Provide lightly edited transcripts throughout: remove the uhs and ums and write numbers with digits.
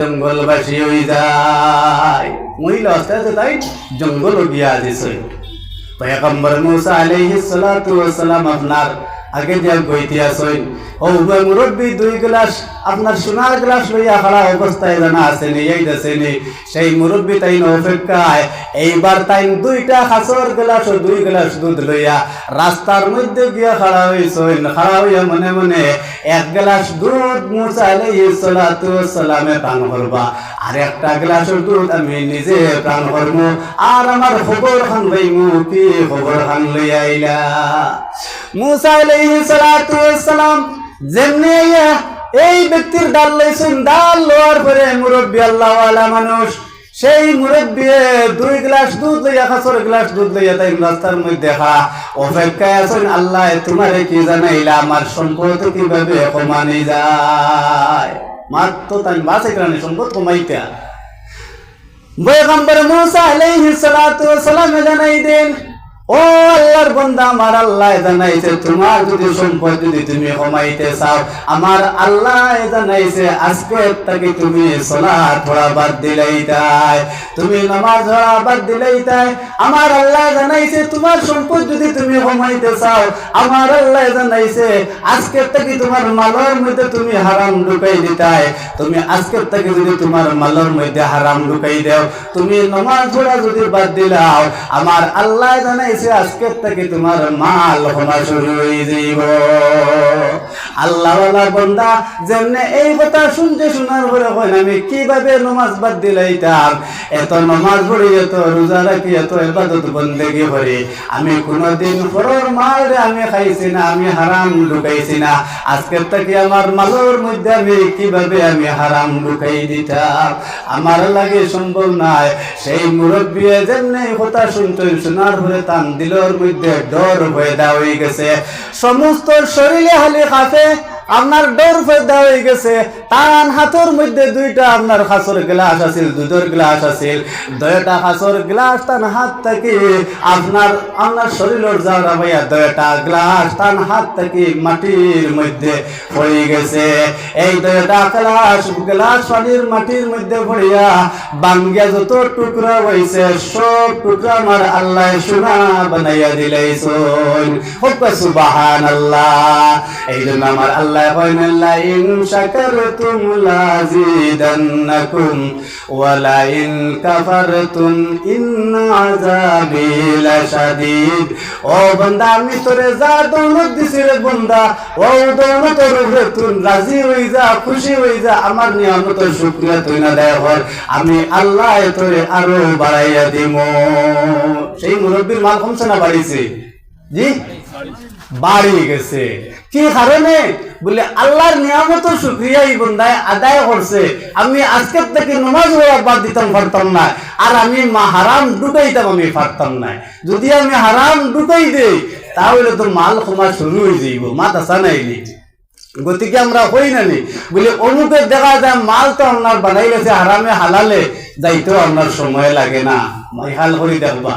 জঙ্গলবাসী হয়ে যায়। মহিলা আস্তে আস্তে তাই জঙ্গল গিয়া দিছে। পয়গম্বর মুসা আলাইহিস সালাতু ওয়াস সালাম আপনার আগে যে গইতে আসেন ও মুরব্বী 2 গ্লাস আপনার সোনার গ্লাস লইয়া খাড়া অবস্থায় জানা আছে নি এই দেশে নি সেই মুরব্বী তাই অপেক্ষায় এইবার তাই 2টা খাসর গ্লাস ও 2 গ্লাস দুধ লইয়া রাস্তার মধ্যে গিয়া খাড়া হইছেন। খাড়া হইয়া মনে মনে 1 গ্লাস দুধ মুসা আলাইহিস সালাতু ওয়াস সালামে পান করবা, আর একটা গ্লাসের দুধ আমি নিজে পান করব, আর আমার খবর খান ভাইমু কি খবর খান লইয়া আইলা। মুসা আলাইহিস সালাতু ওয়াস সালাম যেমনি এই ব্যক্তির ডাল লইছেন, ডাল লওয়ার পরে মুরব্বী আল্লাহওয়ালা মানুষ সেই মুরব্বী 2 গ্লাস দুধ লইয়া খাসর গ্লাস দুধ লইয়া তাই রাস্তার মধ্যে অপেক্ষায় আছেন। আল্লাহ তোমারে কি জানাইলা আমার সম্পদ কিভাবে কমানি যায়। মাত্র তাই বাঁচে কারণে সম্পদ কমাইতে পয়গম্বর মুসা আলাইহিস সালাতু ওয়াস সালাম জানাই দেন, ও আল্লাহর বান্দা আমার আল্লাহ জানাইছে তোমার যদি সম্পদ যদি তুমি কমাইতে চাও, আমার আল্লাহ জানাইছে আজকে থেকে তুমি সালাত পড়া বাদ দিলেই তাই, তুমি নামাজ পড়া বাদ দিলেই তাই। আমার আল্লাহ জানাইছে তোমার সম্পদ যদি তুমি কমাইতে চাও, আমার আল্লাহ জানাইছে আজকে থেকে তোমার মালের মধ্যে তুমি হারাম ঢুকাই দিতাই, তুমি আজকে থেকে যদি তোমার মালের মধ্যে হারাম ঢুকাই দাও, তুমি নামাজ পড়া যদি বাদ দিলাও, আমার আল্লাহ জানাইছে আজকে থেকে তোমার মাল ক্ষমা শুরু হয়ে যাইব। আল্লাহওয়ালা বান্দা যেমনে এই কথা শুনতে শোনার পরে হয় আমি কিভাবে নামাজ বাদ দিলাইতাম, এত নামাজ পড়ি এত রোজা রাখি এত ইবাদত বন্দেগি করি, আমি কোনোদিন পরের মাল আমি খাইছি না, আমি হারাম ঢুকাইছি না, আজকে থেকে আমার মালের মধ্যে আমি কিভাবে আমি হারাম ঢুকাই দিতাম, আমার লাগে সম্ভব নয়। সেই মুরব্বী যেমনি কথা শুনতে শোনার পরে তান দিলের মধ্যে ডর পয়দা হয়ে গেছে, সমস্ত শরীরে হালি কাঁপে, আপনার ডর পয়দা হয়ে গেছে। তান হাতের মধ্যে 2টা আপনার খাসর গ্লাস আছিল, দুধের গ্লাস আছিল, 2টা খাসর গ্লাস তান হাত থেকে আপনার শরীরের যাওয়া ভাইয়া 2টা গ্লাস তান হাত থেকে মাটির মধ্যে পড়ে গেছে। এই 2টা গ্লাস পানির মাটির মধ্যে পড়িয়া বাঙ্গিয়া যত টুকরা হয়েছে সব টুকরা আমার আল্লাহ সোনা বানাইয়া দিলাইছেন। সুবহানাল্লাহ। এই জন্য আমার আল্লাহ লাইন শাকারতুম লাযিদান্নাকুম ওয়া লাইন কাফারতুম ইন্না আযাবি লাশাদীদ। ও বান্দা আমি তোরে যা দৌলত দিছি রে বান্দা, ও দৌলতের উপরে তুই রাজি হই যা, খুশি হই যা, আমার নিয়ামতের শুকরিয়া তুই না দেয় হর, আমি আল্লাহ তোরে আরো বাড়াইয়া দিব। সেই মুরব্বীর মাল কমছে না বাড়িছে? জি বাড়ি গেছে। কি কারণে? বলে আল্লাহর নিয়ামতের শুকরিয়া এই বান্দায় আদায় করছে। আমি আজকের থেকে নামাজ বাদ দিতাম পারতাম না, আর আমি হারাম ঢুকাইতাম আমি পারতাম না। যদি আমি হারাম ঢুকাই দেই তাহলে তো মাল ক্ষমা শুরু হয়ে যাইব, মাথা সানাইলি। গতিকে আমরা হই না নি বলে অমুকের দেখা যায় মাল তো আপনার বানাই গেছে হারামে হালালে যাইতেও আপনার সময় লাগে না, হাল করে দেখবা।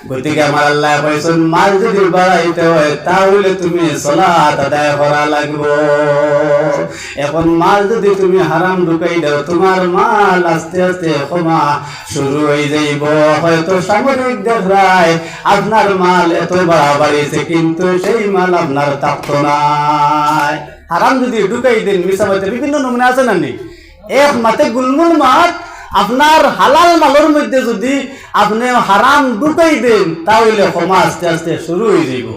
গতিকে আমার আল্লাহ কইছেন মাল যদি বাড়াইতে হয় তাহলে তুমি সালাত আদায় করা লাগবে। এখন মাল যদি তুমি হারাম ঢুকাই দাও তোমার মাল আস্তে আস্তে ক্ষমা শুরু হয়ে যাইব। হয়তো সামরিক দেখায় আপনার মাল এত বাড়াবাড়িছে কিন্তু সেই মাল আপনার থাকতো না। হারাম যদি ঢুকাই দেন মিসামাতে বিভিন্ন নমুনা আছে না নি, এক মাতে গুলমুল মাঠ আপনার হালাল মালের মধ্যে যদি আপনি হারাম ঢুকাই দেন তাহলে ক্ষমা আস্তে আস্তে শুরু হয়ে যাইব।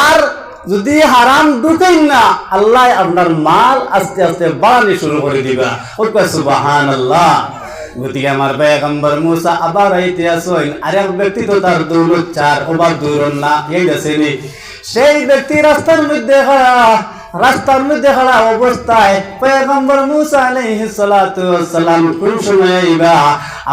আর যদি হারাম ঢুকাই না আল্লাহ আপনার মাল আস্তে আস্তে বাড়ানি শুরু করে দিবা। সুবহানাল্লাহ। গতিকে আমার পয়গম্বর মুসা আবার আইতে আসেন, আরেক ব্যক্তি তো তার দৌলত চার অভাব দূর না, এই দেখেনি সেই ব্যক্তি রাস্তার মধ্যে খাড়া অবস্থায় পয়গম্বর মুসা আলাইহিস সালাতু ওয়াস সালাম কোন সময় আইবা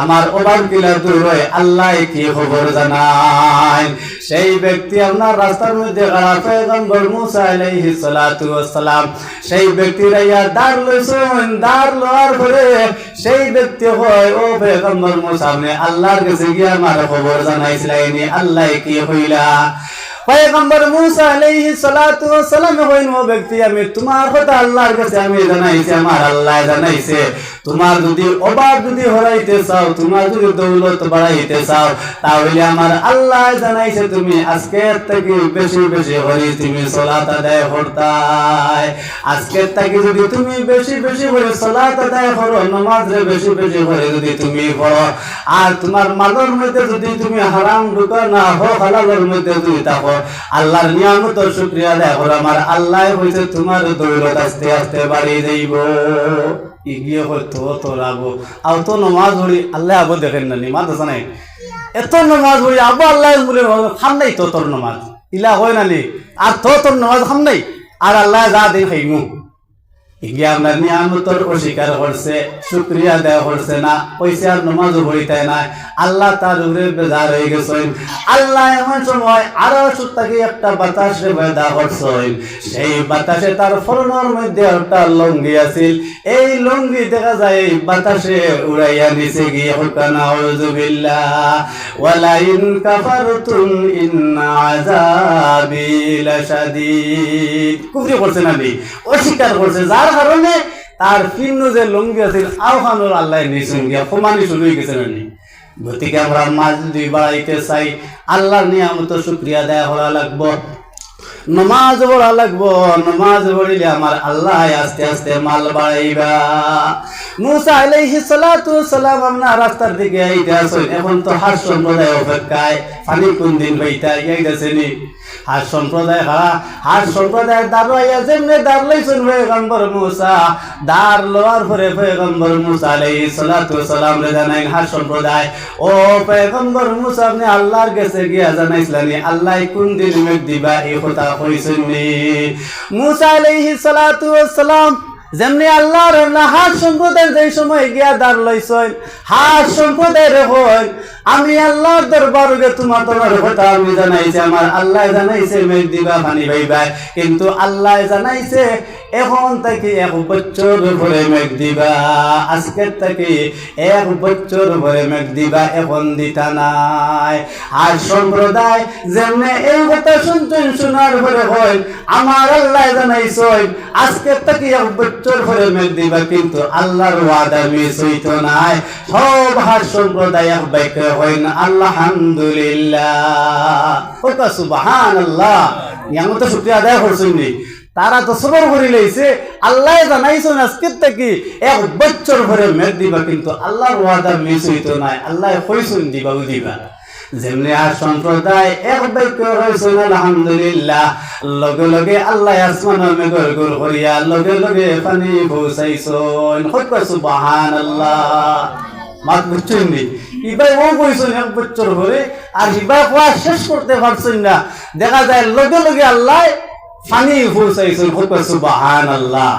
আমার অভাব কিলা দূর হয় আল্লাহ কি খবর জানায়। সেই ব্যক্তি আপনার রাস্তার মধ্যে খাড়া পয়গম্বর মুসা আলাইহিস সালাতু ওয়াস সালাম সেই ব্যক্তির ইয়া দাঁড় লইছেন, দাঁড় লওয়ার পরে সেই ব্যক্তি হয় ও পয়গম্বর মুসা আপনি আল্লাহর কাছে গিয়ে আমার খবর জানাইছিলেন, আল্লাহ কি হইলা? পয়গম্বর মুসা আলাইহিস সালাতু ওয়াস সালাম হইন ও ব্যক্তি আমি তোমার কথা আল্লাহর কাছে আমি জানাইছি আমার আল্লাহ জানাইছে তোমার যদি অভাব যদি হরাইতে চাও তোমার যদি দৌলত বাড়াইতে চাও তাহলে আমার আল্লাহ জানাইছে তুমি আজকে থেকে বেশি বেশি করে তুমি সালাত আদায় করতাই আজকে থেকে যদি তুমি বেশি বেশি করে সালাত আদায় করো নামাজে বেশি বেশি করে যদি তুমি পড়ো আর তোমার মালের মধ্যে যদি তুমি হারাম ঢুকা না হো হালালের মধ্যে যদি থাকো আল্লাহর নিয়ামতের শুকরিয়া আদায় করো আমার আল্লাহ হইছে তোমার দৌলত আস্তে আস্তে বাড়ি যাইব ইগিয়ে হয়তো তোরাবো আও তো নামাজ পড়ি আল্লাহ আবো দেখেন না নিমাজ আছে নাই এত নামাজ পড়ি আবো আল্লাহ বলে খাম নাই তো তোর নামাজ ইলা হয় না নি আর তো তোর নামাজ খাম নাই আর আল্লাহ যা দিন খাইমু ইগিয়ে আপনার নিয়ামতের অস্বীকার করছে শুকরিয়া দেওয়া করছে না পয়সা আর নামাজও পড়িতে নাই আল্লাহ তার উপরে বেজার হয়ে গেছেন আল্লাহ এমন সময় আরো সুতাকে একটা বাতাসে বেদা করছেন সেই বাতাসে তার ফরনের মধ্যে একটা লঙ্গি আছিল এই লঙ্গি দেখা যায় এই বাতাসে উড়াইয়া নিচে গিয়ে হুকানা আউযুবিল্লাহ ওয়ালা ইন কাফারতুম ইন্না আযাবি লাশাদীদ কুফরি করছে না অস্বীকার করছে যার কারণে তার ফিন্ন যে লঙ্গি আছিল আওখানোর আল্লাহ নিচুন গিয়া কমানি শুরু হয়ে গেছে না গতিকে আমরা মাছ যদি বাড়াইতে চাই আল্লাহর নিয়ামত শুকরিয়া দেয়া হওয়া লাগবো নমাজ পড়া লাগবো নমাজ পড়িলে আমার আল্লাহ আস্তে আস্তে মাল বাড়াইবা মুসা আলাইহিস সালাতু ওয়াস সালাম আমরা রাস্তার দিকে আইতে আসেন এখন তো হাস সম্প্রদায় অপেক্ষায় পানি কোন দিন বইতা আইতাছেনি হাস সম্প্রদায় হাস সম্প্রদায়ের দাঁড়াইয়া যেমনে দাঁড়াইছেন পয়গম্বর মুসা দাঁড় লওয়ার পরে পয়গম্বর মুসা আলাইহিস সালাতু ওয়াস সালাম রে জানাইন হাস সম্প্রদায় ও পয়গম্বর মুসা আপনি আল্লাহর কাছে গিয়া জানাইছিলেন আল্লাহ কোন দিন মেঘ দিবা এই কথা কইছেন নি মুসা আলাইহিস সালাতু ওয়াস সালাম যেমনি আল্লাহর হাস সম্প্রদায়ের যে সময় গিয়া দাঁড় লইছেন হাস সম্প্রদায়ের হন আমি আল্লাহর দরবারে তোমার কথা আমি জানাইছি আমার আল্লাহ জানাইছে মেঘ দিবা পানি পাইবা কিন্তু আল্লাহ জানাইছে এখন থেকে 1 বছর পরে মেঘ দিবা আজকের থেকে 1 বছর পরে মেঘ দিবা এখন দিতা নাই আর সম্প্রদায় যেমনে এই কথা শুনছেন শোনার পরে হয় আমার আল্লাহ জানাইছেন আজকের থেকে 1 বছর পরে মেঘ দিবা কিন্তু আল্লাহর ওয়াদা মিস হইতো নাই সব হার সম্প্রদায় এক বাক্য হইন আলহামদুলিল্লাহ ও সুবহানাল্লাহ নিয়ামত শুকরিয়া আদায় করছেন তারা তো সবর করে লইছে আল্লাহ জানাইছেন আজকের থেকে 1 বছর পরে মেঘ দিবা কিন্তু আল্লাহর ওয়াদা মিস হইতো নাই আল্লাহ কইছেন দিবা দিবা যেমনি আর সম্প্রদায় এক বাক্য হইছেন আলহামদুলিল্লাহ লগে লগে আল্লাহ আসমানের মেঘর গুল করিয়া লগে লগে পানি পৌঁছাইছেন সুবহানাল্লাহ মাত বুঝছেন নি ইবাই ও কইছেন 1 বছর পরে আর ইবাই কোয়া শেষ করতে পারছেন না দেখা যায় লগে লগে আল্লাহ পানি পৌঁছাইছেন সুবহানাল্লাহ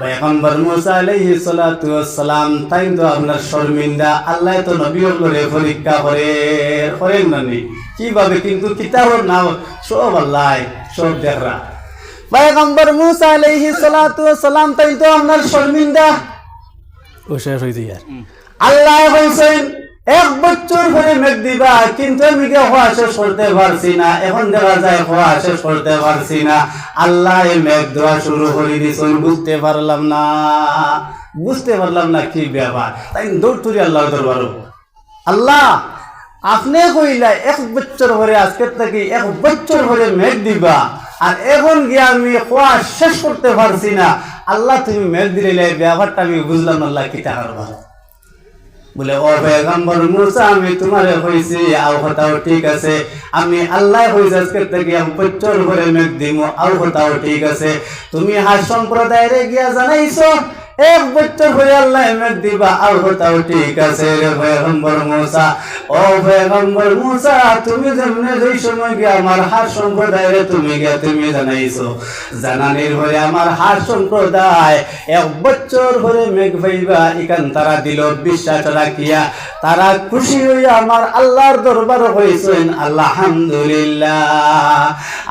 পয়গম্বর মুসা আলাইহিস সালাতু ওয়াস সালাম তাই তো আপনার শর্মিন্দা আল্লাহ তো নবীর করে পরীক্ষা করেন না কিভাবে কিন্তু কিতাবের নাম সব আল্লাহ সব দেখরা পয়গম্বর মুসা আলাইহিস সালাতু ওয়াস সালাম তাই তো আপনার শর্মিন্দা ও শেষ হইছে यार আল্লাহ কইছেন 1 বছর পরে মেঘ দিবা কিন্তু আমি কে হওয়া শেষ করতে পারছি না এখন দেখা যায় হওয়া শেষ করতে পারছি না আল্লাহ মেঘ দেওয়া শুরু করে দিয়েছেন বুঝতে পারলাম না কি ব্যাপার তাই দৌড় তুরি আল্লাহর দরবারে আল্লাহ আপনি কইলা 1 বছর পরে আজকের থেকে 1 বছর পরে মেঘ দিবা আর এখন গিয়ে আমি হওয়া শেষ করতে পারছি না আল্লাহ তুমি মেঘ দিলে ব্যাপারটা আমি বুঝলাম আল্লাহ কি টাকার বলে ও পয়গম্বর মুসা আমি তোমারে কইছি আও কথাও ঠিক আছে আমি আল্লাহ কইছে আজকে থেকে 1 বছর পরে মেঘ দিমু আও কথাও ঠিক আছে তুমি হাস সম্প্রদায়ের গিয়া জানাইছো 1 বছর পরে আল্লাহ মেঘ দিবা আও কথাও ঠিক আছে রে পয়গম্বর মুসা ও পয়গম্বর মুসা তুমি যেমনে যেই সময় গিয়া আমার হাস সম্প্রদায়ের তুমি জানাইছো জানানির পরে আমার হাস সম্প্রদায় 1 বছর পরে মেঘ পাইবা ইকান তারা দিল বিশ্বাস রাখিয়া তারা খুশি হইয়া আমার আল্লাহর দরবারে হইছেন আলহামদুলিল্লাহ।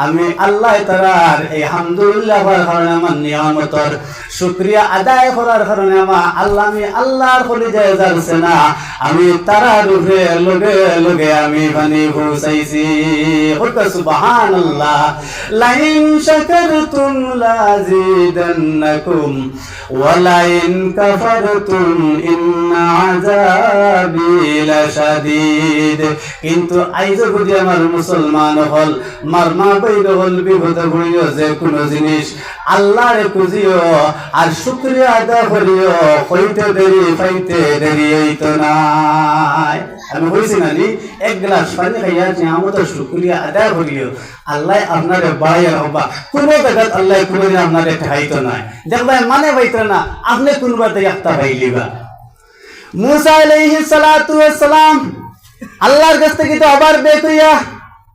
আমি আল্লাহ তারার এই হামদুলিল্লাহ হওয়ার কারণে আমার নিয়ামতর শুকরিয়া আদায় করার কারণে আমার আল্লাহ আমি আল্লাহর কলিজায় যাচ্ছে না, আমি তারার উপরে লগে লগে আমি পানি পৌঁছাইছি। সুবহানাল্লাহ। লাইন শাকারতুম লাযিদান্নাকুম ওয়া লাইন কাফারতুম ইন্না আযাবি লাশাদীদ। কিন্তু আইজ যদি আমার মুসলমান হল মারমা বাইর হল বিপদ পড়িও যে কোনো জিনিস আল্লাহর খুঁজিও আর শুকরিয়া আদায় করিও, হইতে দেরি পাইতে দেরি হইতো নাই। আমি বলছি না নি এক গ্লাস পানি খাইয়া নিয়ামতের শুকরিয়া আদায় করিও, আল্লাহ আপনারে বাড়াইয়া হবা। কোনো জায়গাত আল্লাহ কোনোদিন আপনারে ঠাইতো নাই, দেখবা মানে পাইতো না আপনি কোনবাতে একটা পাইলিবা। মুসা আলাইহিস সালাতু ওয়াস সালাম আল্লাহর কাছ থেকে তো আবার বের কইয়া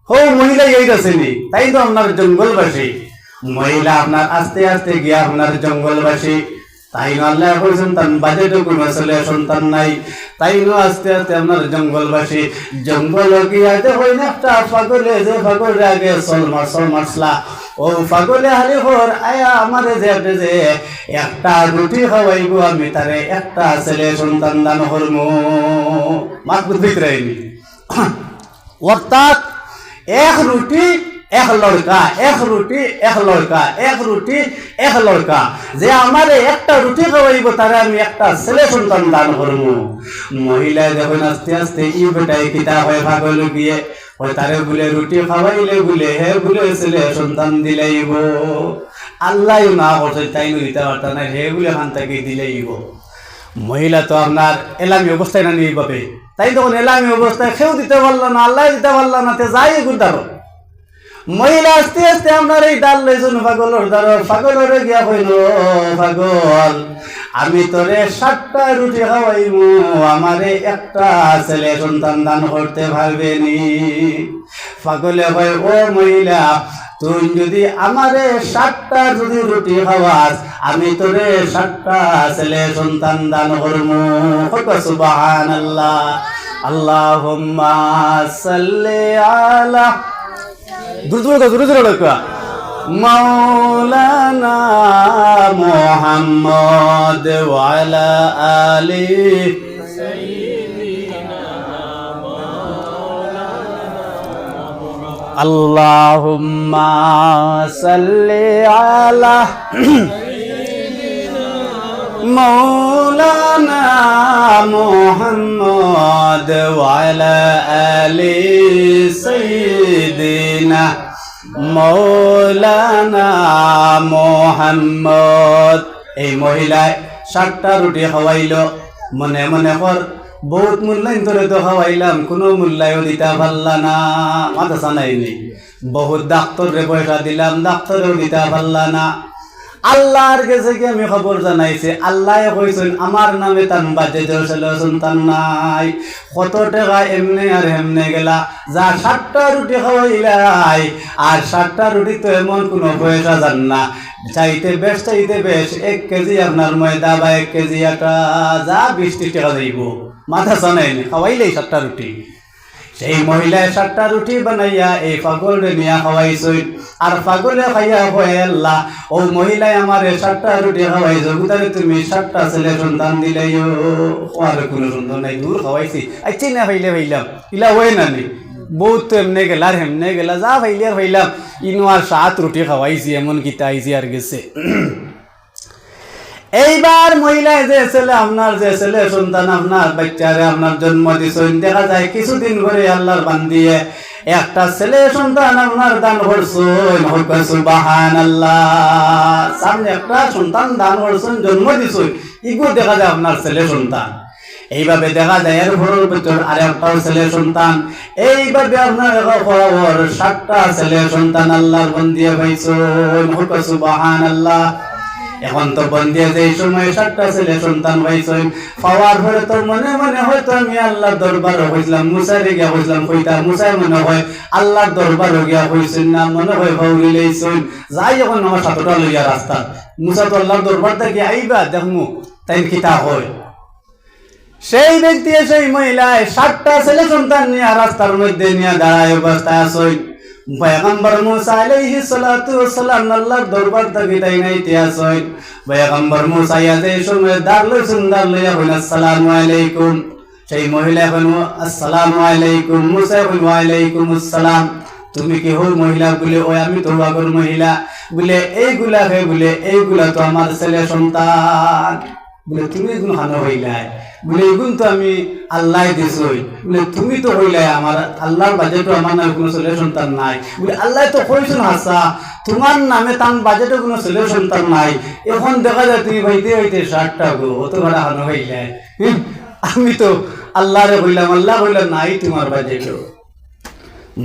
হো মহিলা এই গেছেনি, তাই তো আপনার জঙ্গলবাসী মহিলা আপনার আস্তে আস্তে গিয়া আপনার জঙ্গলবাসী, তাই না আল্লাহ সন্তান বাজেট কোনো ছেলে সন্তান নাই, তাই না আস্তে আস্তে আপনার জঙ্গলবাসী জঙ্গল গিয়া হই না একটা পাগলে যে পাগলের আগে সল মারসলা ও পাগলে হালি হর আয়া আমারে যে একটা রুটি খাওয়াইব আমি তারে একটা ছেলে সন্তান দান করবো। মাতবুত ভিতরে অর্থাৎ এক রুটি এক লড়কা, এক রুটি এক লড়কা, এক রুটি এক লড়কা, যে আমারে একটা রুটি খাওয়াইব তারে আমি একটা ছেলে সন্তান দান করবো। মহিলা যখন আস্তে আস্তে ই বেটাই কিতা হয় পাগল গিয়ে ওই তারে বলে রুটি খাওয়াইলে বলে হে বলে ছেলে সন্তান দিলাইব। আল্লাহ না করছে তাই নিতে পারত না, হে বলে খান তাকে দিলাইব। মহিলা তো আপনার এলামি অবস্থায় না নিয়ে পাবে, তাই তখন এলামি অবস্থায় কেউ দিতে পারলো না, আল্লাহ দিতে পারলো না, তে যাই গুদার মহিলা আস্তে আস্তে আপনার এই ডাল লইছুন পাগলের দ্বার, পাগলের গিয়া কইল পাগল আমি তোরে 7টা রুটি খাওয়াইমু, আমারে একটা ছেলে সন্তান দান করতে পারবে নি? পাগলে কয় ও মহিলা তুই যদি আমারে 7টা যদি রুটি খাওয়াস আমি তোরে 7টা ছেলে সন্তান দান করবো। সুবহানাল্লাহ। আল্লাহুম্মা সাল্লি আলা মাওলানা মুহাম্মদ ওয়া আলা আলি আল্লাহুম্মা সাল্লি আলা মাওলানা মুহাম্মদ ওয়া আলা আলি সাইয়্যিদিনা মাওলানা মুহাম্মদ। এই মহিলায় 7টা রুটি খাওয়াইল, মনে মনে কর বহুত মূল্যায়ন করে তো খাওয়াইলাম, কোনো মূল্যায়ন দিতে পারলা না, মাথা জানাইনি। বহুত ডাক্তারে পয়সা দিলাম, ডাক্তারেও দিতে পারলা না। আল্লাহর কাছে কি আমি খবর জানাইছি, আল্লাহ কইছেন আমার নামে তান বাজে ছেলে সন্তান নাই। কত টাকা এমনি আর এমনি গেলা, যা 7টা রুটি খাওয়াইলাই আর 7টা রুটি তো এমন কোনো পয়সা জান না, চাইতে বেশ 1 কেজি আপনার ময়দা বা 1 কেজি আটা যা 20 টাকা যাইব, মাথা জানাইনি, খাওয়াইলেই 7টা রুটি। সেই মহিলায় 7টা রুটি বানাইয়া এই পাগলে নিয়া খাওয়াইছই, আর পাগলে খাইয়া কয় আল্লাহ ও মহিলায় আমারে 7টা রুটি খাওয়াইছো, তারে তুমি 7টা ছেলে সন্তান দিলাইও। আর কোনো সন্তান নাই, দূর খাওয়াইছি আচ্ছা না ভাইলাম ইলা হয় না নি, বহুত তো এমনি গেলা আর হেমনে গেলা, যা ভাইলে আর ভাইলাম ইনো আর 7 রুটি খাওয়াইছি, এমন কিতা আইছি আর গেছে। এইবার মহিলায় যে ছেলে আপনার যে ছেলে সন্তান আপনার বাচ্চারে আপনার জন্ম দিছেন, দেখা যায় কিছুদিন ধরে আল্লাহর বান্দিয়ে একটা ছেলে সন্তান আপনার দান করছেন। সুবহানাল্লাহ। সামনে একটা সন্তান দান করছেন, জন্ম দিছেন, ইগো দেখা যায় আপনার ছেলে সন্তান। এইভাবে দেখা যায় এর ঘরের ভিতর আর একটা ছেলে সন্তান, এইভাবে আপনার 7টা ছেলে সন্তান আল্লাহর বান্দিয়ে পাইছেন। সুবহানাল্লাহ। এখন তো বন্দিয়া যে সময় 7টা ছেলে সন্তান পাইছেন, পাওয়ার পরে তো মনে মনে হয়তো আমি আল্লাহর দরবারে হইছিলাম, মুসারে গিয়া হইছিলাম, কইতা মুসাই মনে হয় আল্লাহর দরবারে গিয়া হইছেন না, মনে হয় ভাউরি লইছেন। যাই যখন আমার 7টা লইয়া রাস্তা, মুসা তো আল্লাহর দরবার থেকে আইবা দেখমু তাই কিতা হয়। সেই ব্যক্তি সেই মহিলায় 7টা ছেলে সন্তান নিয়ে রাস্তার মধ্যে নিয়ে দাঁড়ায় অবস্থায় আসই পয়গম্বর মুসা আলাইহিস সালাতু ওয়াস সালাম আল্লাহর দরবার থেকে তাই নাইতে আসই পয়গম্বর মুসা ইয়াজে সময় দাঁড়লো সুন্দর লইয়া বলেন আসসালামু আলাইকুম সেই মহিলা বলেন আসসালামু আলাইকুম মুসা বলেন ওয়া আলাইকুম আসসালাম তুমি কি হো মহিলা বলে ওই আমি তো আগর মহিলা বলে এইগুলা তো আমার ছেলে সন্তান বলে তুমি গুণ হানো হইলাই বলে এগুন তো আমি আল্লাহ দিছই বলে তুমি তো হইলাই আমার আল্লাহর বাজেটও আমার নামে কোনো ছেলে সন্তান নাই বলে আল্লাহ তো কইছেন হাসা তোমার নামে তান বাজেটও কোনো ছেলে সন্তান নাই এখন দেখা যায় তুমি হইতে 7টা গো অত বড় হানো হইলাই আমি তো আল্লাহরে বললাম আল্লাহ বললাম নাই তোমার বাজেটও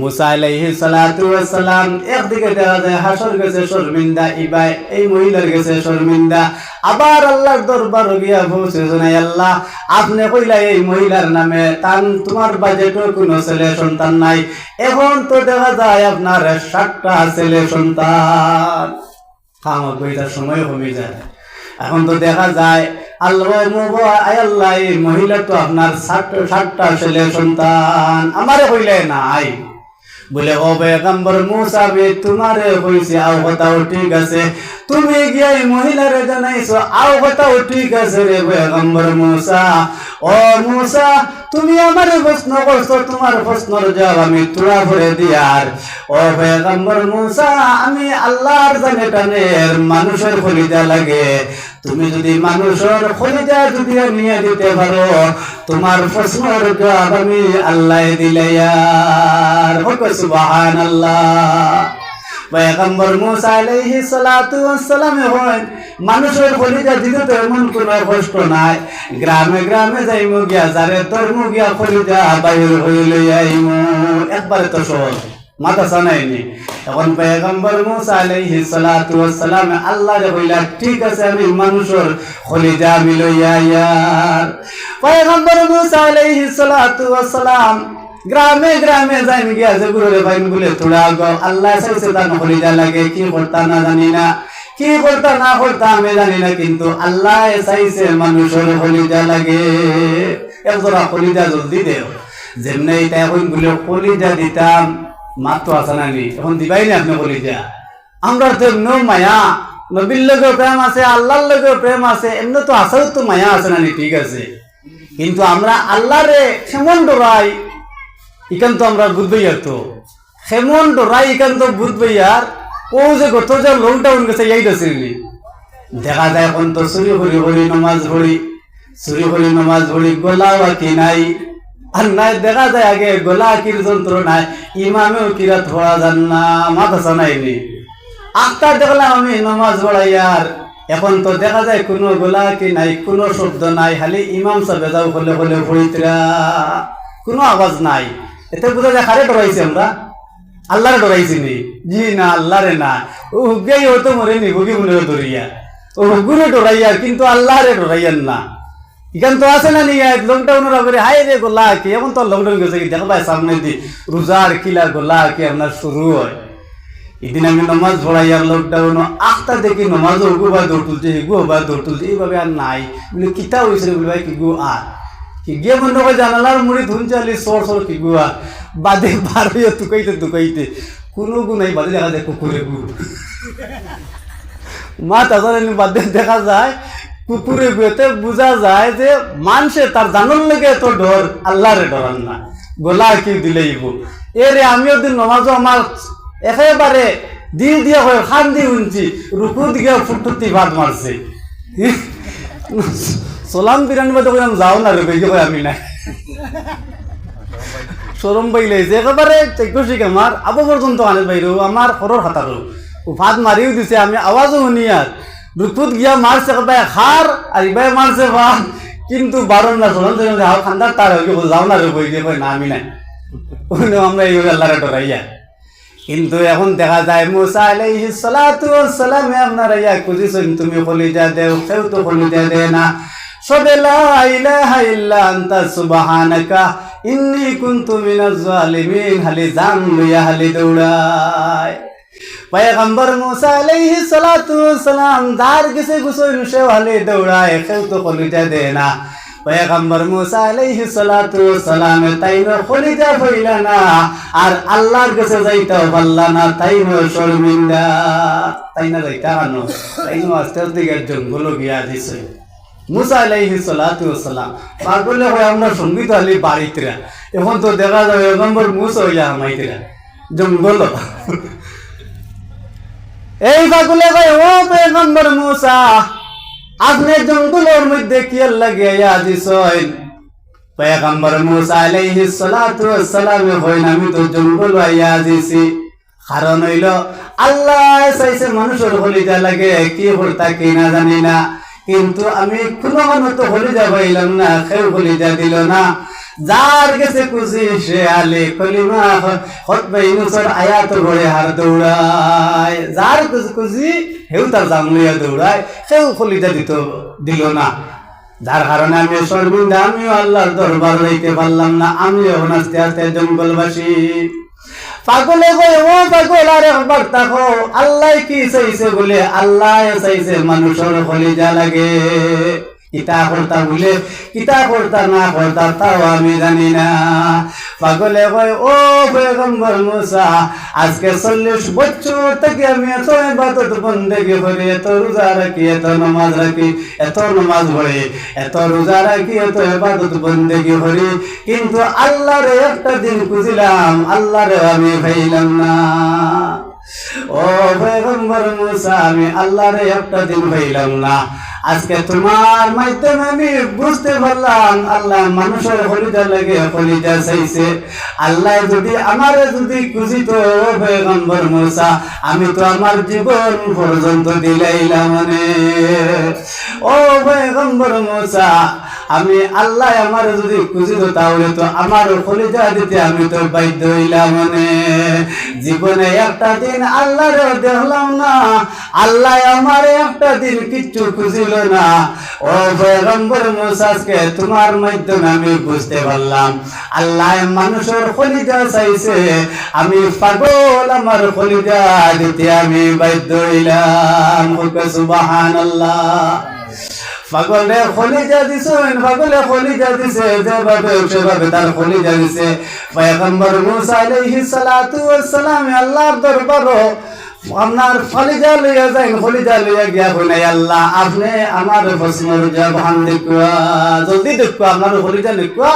মুসা আলাইহিস সালাতু ওয়াস সালাম একদিকে দেখা যায় হাসর গেছে শর্মিন্দা ইবাই এই মহিলার গেছে শর্মিন্দা আবার আল্লাহর দরবার গিয়া পৌঁছে জানাই আল্লাহ আপনি কইলা এই মহিলার নামে তান তোমার বাজেটও কোনো ছেলে সন্তান নাই এখন তো দেখা যায় আপনার 7টা ছেলে সন্তান খাওয়া কইতার সময় কমে যায় এখন তো দেখা যায় আল্লাহ এই মহিলা তো আপনার 7টা ছেলে সন্তান আমারে কইলে নাই বলে ও পয়গম্বর মুসা বে তোমারে কইছে আও কথাও ঠিক আছে তুমি গিয়ে এই মহিলারে জানাইছো আও কথাও ঠিক আছে রে পয়গম্বর মুসা ও মুসা তুমি আমারে প্রশ্ন করছো তোমার প্রশ্নের জবাব আমি তোরা ভরে দিয়ার ও পয়গম্বর মুসা আমি আল্লাহর জানেটানের মানুষের খলিজা লাগে তুমি যদি মানুষের খলিজা যদি নিয়ে দিতে পারো তোমার প্রশ্নের জবাব আমি আল্লাহ দিলে ইয়ার সুবহানাল্লাহ পয়গম্বর মুসা আলাইহিস সালাতু ওয়াস সালাম হন মানুষের খলিজা দিতে তো এমন কোনো কষ্ট নাই গ্রামে গ্রামে যাইমু গিয়া যারে ধর্ম গিয়া খলিজা বাইর হইলে আইমু একবারে তো সহজ মাথা সানাইনি এখন পয়গম্বর মুসা আলাইহিস সালাতু ওয়াস সালাম আল্লাহরে কইলা ঠিক আছে আমি মানুষের খলিজা আমি লইয়া ইয়ার পয়গম্বর মুসা আলাইহিস সালাতু ওয়াস সালাম গ্রামে গ্রামে যাইন গিয়া যে গুরুরে ভাইন বলে তোরা গো আল্লাহ চাইছে তার খলিজা লাগে কি করতা না জানি না কি করতা না করতা আমি জানি না কিন্তু আল্লাহ চাইছে মানুষের খলিজা লাগে একজোড়া খলিজা জলদি দেও যেমনি এটা এখন বলে খলিজা দিতাম মাত্র আসা নানি এখন দিবাই না আপনি খলিজা আমরা তো নো মায়া নবীর লগেও প্রেম আছে আল্লাহর লগেও প্রেম আছে এমনি তো আসাও তো মায়া আছে নানি ঠিক আছে কিন্তু আমরা আল্লাহরে কেমন ডরাই ইকান তো আমরা বুঝবই আর তো কেমন ডরাই ইকান তো বুঝবই আর ও যে গত যে লকডাউন গেছে এই দেশে দেখা যায় এখন তো চুরি করি নমাজ পড়ি গলা বাকি নাই আর নাই দেখা যায় আগে গলা কির যন্ত্র নাই ইমামেও কিরাত পড়া যান না মাথা সানাইনি আখটা দেখলাম আমি নমাজ পড়াই আর এখন তো দেখা যায় কোনো গলা কি নাই কোনো শব্দ নাই খালি ইমাম সাহেব যাও হলে ভরিতরা কোনো আওয়াজ নাই এতে বোঝা যায় কারে ডরাইছি আমরা আল্লাহরে ডরাইছি নি জি না আল্লাহরে না ও হুগেই হতো মরে নি হুগি মনে ধরিয়া ও হুগুরে ডরাইয়ার কিন্তু আল্লাহরে ডরাইয়ার না ইখান তো আছে না নিয়ে লকডাউনের আগে হাই রে গোলা কি এখন তো লকডাউন গেছে কি দেখবা সামনে দি রোজার কিলা গোলা কি আপনার শুরু হয় এদিন আমি নমাজ পড়াইয়ার লকডাউন আখটা দেখি নমাজ গুবা দৌড় তুলছে এইভাবে আর নাই বলে কিতা হয়েছে বলে ভাই কি গু আর কি গিয়ে মনে হয় জানালার মুড়ি ধুন চালি সর কি গু আর বাদে বার হইয়া তুকাইতে কোনো গু নাই বাদে দেখা যায় কুকুরে গু মা তাদের বাদে দেখা যায় কুকুরে গুয়েতে বোঝা যায় যে মানুষে তার জানার লেগে তো ডর আল্লাহরে ডরান না গোলা কি দিলেই এরে আমিও দিন নমাজও আমার একেবারে দিল দিয়ে হয় খান দিয়ে শুনছি রুকু দিকে ফুটুতি ভাত মারছে সোলাম বিরান বাদে কইলাম যাও না রে কই আমি নাই সরম পাইলেছে একেবারে চৈকশিক আমার আবু পর্যন্ত আনে বাইরেও আমার খরর হাতারও ও ভাত মারিও দিছে আমি আওয়াজও শুনি আর রুকুত গিয়া মারছে একেবারে খার আর ইবাই মারছে ভাত কিন্তু বারণ না সোলাম খান্দার তার যাও না রে কই দিয়ে না আমি নাই আমরা এইভাবে আল্লাহরে ডরাইয়া কিন্তু এখন দেখা যায় মুসা আলাইহিস সালাতু ওয়াস সালাম আপনারা ইয়া খুঁজিছেন তুমি খলিজা দেও কেউ তো খলিজা দেয় না সবে লা ইলাহা ইল্লা আনতা সুবহানাকা ইন্নী কুনতু মিনাজ জালিমিন হালি জান লইয়া হালি দৌড়ায় পয়গম্বর মুসা আলাইহিস সালাতু ওয়াস সালাম দার গেছে গুছই নুসে হালি দৌড়ায় কেউ তো খলিজা দেয় না পয়গম্বর মুসা আলাইহিস সালাতু ওয়াস সালাম তাইনো খলিজা হইলা না আর আল্লাহর কাছে যাইতে পারলা না, তাইনো শর্মিন্দা, তাইনা যাইতা কানো, তাইনো আস্তে আস্তে জঙ্গল গিয়া দিছে। মুসা আলাইহিস সালাতু ওয়াস সালাম পাগলে হয় আমরা সঙ্গীত আলী বাড়িতে, এখন তো দেখা যায় পয়গম্বর মুসা হইয়া আমাইতরা জঙ্গল। এই পাগলে কয় ও পয়গম্বর মুসা আপনি জঙ্গলের মধ্যে কি লাগিয়া দিছেন? পয়গম্বর মুসা আলাইহিস সালাতু ওয়াস সালাম কইন আমি তো জঙ্গল আইয়া দিছি, কারণ হইল আল্লাহ চাইছে মানুষের কলিজা লাগে কি করতা কি না জানি না, কিন্তু আমি কোনো মানুষ তো কলিজা পাইলাম না, কেউ কলিজা দিল না। যার গেছে খুশি সে আলে কলিমা খতবা ইউনূসের আয়াত পড়ে হার দৌড়ায়, যার খুশি হেউ তার জান লইয়া দৌড়ায়, কেউ কলিজা দিল না। যার কারণে আমি শর্মিন্দা, আমিও আল্লাহর দরবার হইতে পারলাম না, আমিও এখন আস্তে আস্তে জঙ্গলবাসী। পাগলে কয় ও পাগল আর একবার তাকো আল্লাহ কি চাইছে বলে? আল্লাহ চাইছে মানুষের কলিজা লাগে। কিতা করতা বলে কিতা করতা না করতা তাও আমি জানি না। পাগলে কয় ও পয়গম্বর মুসা আজকে 40 বছর থেকে আমি এত ইবাদত বন্দেগি করি, এত রোজা রাখি, এত নামাজ রাখি, এত নামাজ পড়ি, এত রোজা রাখি, এত ইবাদত বন্দেগি করি, কিন্তু আল্লাহরে একটা দিন খুঁজিলাম, আল্লাহরে আমি পাইলাম না। ও পয়গম্বর মুসা আমি আল্লাহরে একটা দিন পাইলাম না। আজকে তোমার মাধ্যমে আমি বুঝতে পারলাম আল্লাহ মানুষের কলিজা লাগে, কলিজা চাইছে। আল্লাহ যদি আমারে যদি খুঁজিত পয়গম্বর মুসা আমি তো আমার জীবন পর্যন্ত দিলাইলাম। মানে ও পয়গম্বর মুসা আমি আল্লাহ আমার যদি খুঁজিত তাহলে তো আমার কলিজা দিতে আমি তো বাধ্য হইলাম। মানে জীবনে একটা দিন আল্লাহরে দেখলাম না, আল্লাহ আমার একটা দিন কিচ্ছু খুঁজিল না। ও পয়গম্বর মুসা আজকে তোমার মাধ্যমে আমি বুঝতে পারলাম আল্লাহ মানুষের কলিজা চাইছে, আমি পাগল আমার কলিজা দিতে আমি বাধ্য হইলাম। সুবহানাল্লাহ। পাগলে কলিজা দিছেন, পাগলে কলিজা দিছে, যেভাবে সেভাবে তার কলিজা দিছে। পয়গম্বর মুসা আলাইহিস সালাতু ওয়াস সালাম আল্লাহর দরবারে আপনার কলিজা লইয়া যাই, কলিজা লইয়া গিয়া কই আল্লাহ আপনি আমার প্রশ্নের জবাব দেখুয়া, জলদি দেখুয়া, আপনার কলিজা দেখুয়া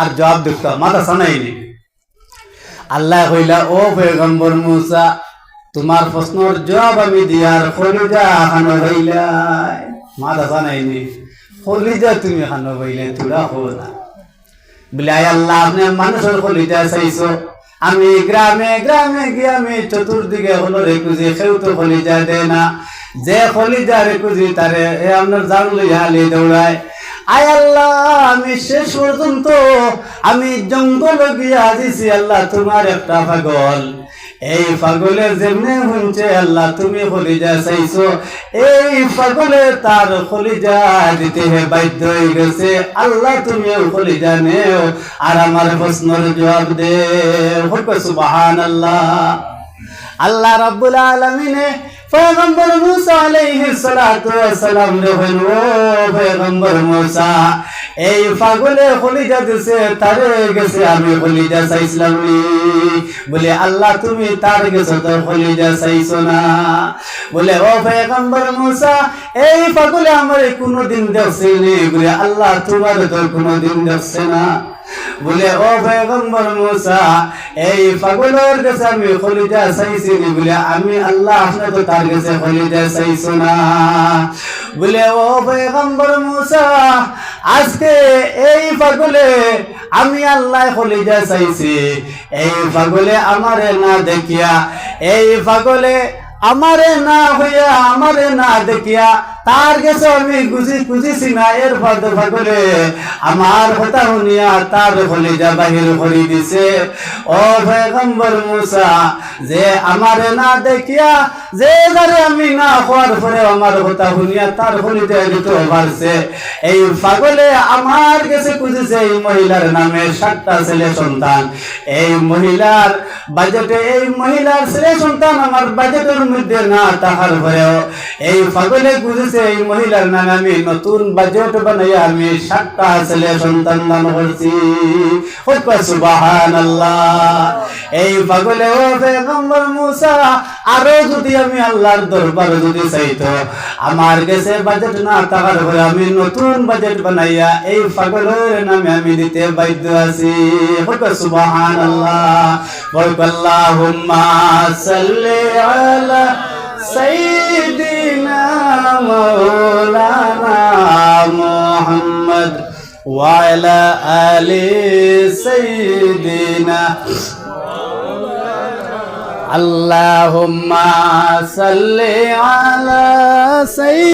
আর জবাব দেখুয়া, মাথা সানাইনি। আল্লাহ কইলা ও পয়গম্বর মুসা তোমার প্রশ্নের জবাব আমি দিয়ার কলিজা খানো হইলাই, মাথা সানাইনি, কলিজা তুমি খানো হইলে তুলা হো না। বলে আল্লাহ আপনি মানুষের কলিজা চাইছো, আমি গ্রামে গ্রামে গিয়ে আমি চতুর্দিকে হলো রে খুঁজি, কেউ তো কলিজা দেয় না, যে কলিজা রে খুঁজি তারে আপনার জান লইয়া হালি দৌড়ায়। আয় আল্লাহ আমি শেষ পর্যন্ত আমি জঙ্গল গিয়া দিছি আল্লাহ তোমার একটা পাগল, এই পাগলের যেমনে শুনছে আল্লাহ তুমি কলিজা চাইছো, এই পাগলে তার কলিজা দিতে বাধ্য হয়ে গেছে। আল্লাহ তুমিও কলিজা নেও আর আমার প্রশ্নের জবাব দে। সুবহানাল্লাহ। আল্লাহ রাব্বুল আলামিনে পয়গম্বর মুসা আলাইহিস সালাতু ওয়াস সালাম রে বলেন ও পয়গম্বর মুসা এই পাগলে কলিজা দিছে তারে গেছে আমি কলিজা চাইছিলাম নি। বলে আল্লাহ তুমি তার গেছে তোর কলিজা চাইছো না। বলে ও পয়গম্বর মুসা এই পাগলে আমারে কোনদিন দেখছে নি। বলে আল্লাহ তোমার তোর কোনদিন দেখছে না। বলে ও পয়গম্বর মুসা এই পাগলের কাছে আমি কলিজা চাইছি নি। বলে আমি আল্লাহ আপনি তো তার কাছে কলিজা চাইছো না। বলে ও পয়গম্বর মুসা আজকে এই পাগলে আমি আল্লাহ কলিজা চাইছি, এই পাগলে আমারে না দেখিয়া, এই পাগলে আমারে না হইয়া আমারে না দেখিয়া তার কাছে আমি খুঁজিছি না। এর পাগলে আমার কথা শুনিয়া তার কলিজা বাহির করে দিছে। ও পয়গম্বর মুসা যে আমারে না দেখিয়া যে যারে আমি না হওয়ার পরে আমার কথা শুনিয়া তার কলিজা দিতে পারছে, এই পাগলে আমার কাছে খুঁজিছে এই মহিলার নামে 7টা ছেলে সন্তান। এই মহিলার বাজেটে এই মহিলার ছেলে সন্তান আমার বাজেটের মধ্যে না থাকার পরেও এই পাগলে খুঁজেছে হয়েছে এই মহিলার নামে আমি নতুন বাজেট বানাইয়া আমি 7টা ছেলে সন্তান দান করছি। সুবহানাল্লাহ। এই পাগলে ও পয়গম্বর মুসা আরো যদি আমি আল্লাহর দরবারে যদি চাইতো, আমার কাছে বাজেট না থাকার পরে আমি নতুন বাজেট বানাইয়া এই পাগলের নামে আমি দিতে বাধ্য আছি। সুবহানাল্লাহ। আল্লাহুম্মা সাল্লি আলা সাইয়্যিদিনা মাওলানা মুহাম্মদ ওয়া আলা আলি সাইয়্যিদিনা আল্লাহুম্মা সাল্লি আলা সাইয়্যিদিনা